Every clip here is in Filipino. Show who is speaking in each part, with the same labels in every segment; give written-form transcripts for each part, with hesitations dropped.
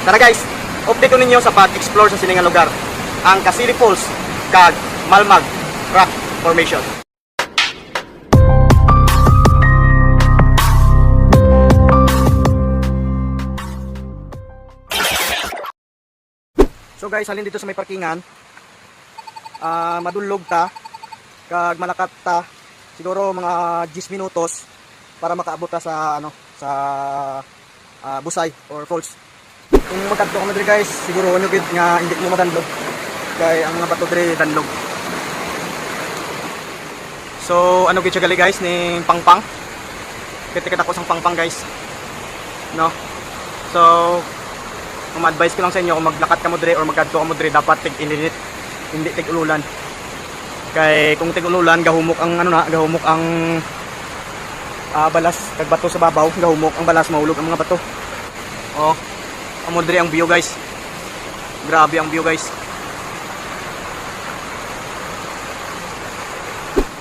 Speaker 1: Tara guys, update ko ninyo sa pag-explore sa siningang lugar, ang Kasili Falls kag Malmag Rock Formation. So guys, halin dito sa may parkingan. Madulog ta kag malakat ta siguro mga 10 minutos para makaabot ta sa sa Busay or Falls. Kung magkadto ka madre guys, siguro ano gid nga hindi mo madanlog kay ang mga bato dre danlog. So ano gid siya gali guys ni pangpang. Kita ko sang pangpang guys. No. So ang advice ko lang sa inyo kung maglakat ka mo dre or magkadto ka mo dre dapat tig-init, hindi tig-ululan. Kay kung tig-ululan gahumok ang gahumok ang balas kag bato sa babaw, gahumok ang balas mahulog ang mga bato. Oh, amo diri ang view guys. Grabe ang view guys.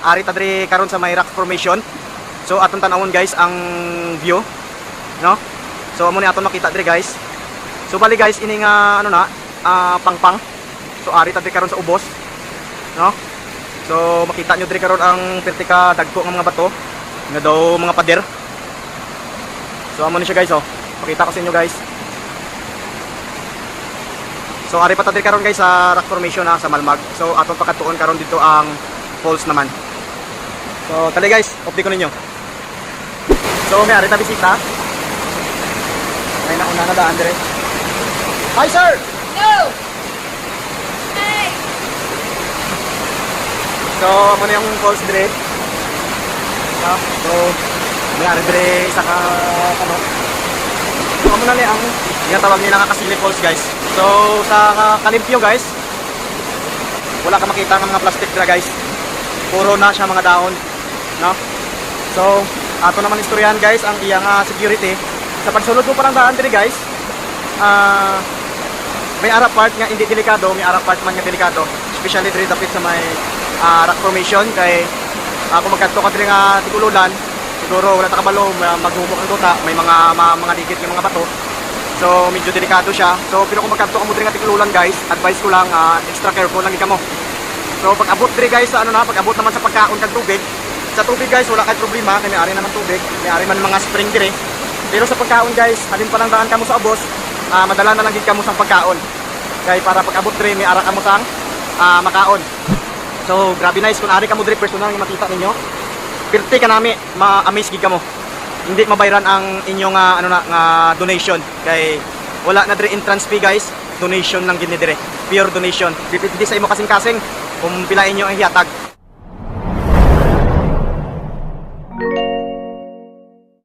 Speaker 1: Ari ta diri karon sa may rock formation. So aton tanawon guys ang view, no? So amo ni aton makita diri guys. So bali guys ini nga pangpang. So ari ta diri karon sa ubos, no? So makita nyo diri karon ang pertika dagko nga mga bato, nga daw mga pader. So amo ni siya guys, oh. Pakita ko sa inyo guys. So ari pa ta diri karon guys sa rock formation sa Malmag. So aton pakatuon karon dito ang falls naman. So tali guys, update ko ninyo. So may ari ta bisita. May nauna na daan dire. Hi sir.
Speaker 2: No. Hey.
Speaker 1: So amo na yung falls dire. So may ari dire isa ka So amo na li ang ginatawag nila nga Kasili Falls guys. So sa kalimpyo guys, wala ka makita ng mga plastic dira guys. Puro na siya mga dahon, no? So ato naman istoryahan guys ang iyang security. Sa pagsulod mo parang daan diri guys, may ara part nga hindi delikado, may ara part man nga delikado. Especially diri dapit sa may rock formation kay kung magkadto ka diri nga tigululan, siguro wala ta kabalo maghumok ang duta, may mga digit ng mga bato. So medyo delikado siya. So pero kung magkadto ka mo diri nga tigululan guys, advice ko lang extra careful lang gid kamo. So pag abot diri guys sa pag abot naman sa pagkaon kag tubig, sa tubig guys wala kay problema kay may ari naman tubig, may ari man mga spring diri. Pero sa pagkaon guys, halin pa lang daan kamo sa abos, madala na lang gid kamo sang pagkaon. Kay para pag abot diri may ara kamo sang makaon. So grabe nice kung ari kamo diri personal nga makita ninyo. Pirti ka nami, ma-amaze gid kamo. Hindi mabayran ang inyong nga donation kay wala na diri entrance fee guys. Donation lang gid ni dire. Pure donation. Hindi sa imo kasing-kasing kung pila inyo ang hihatag.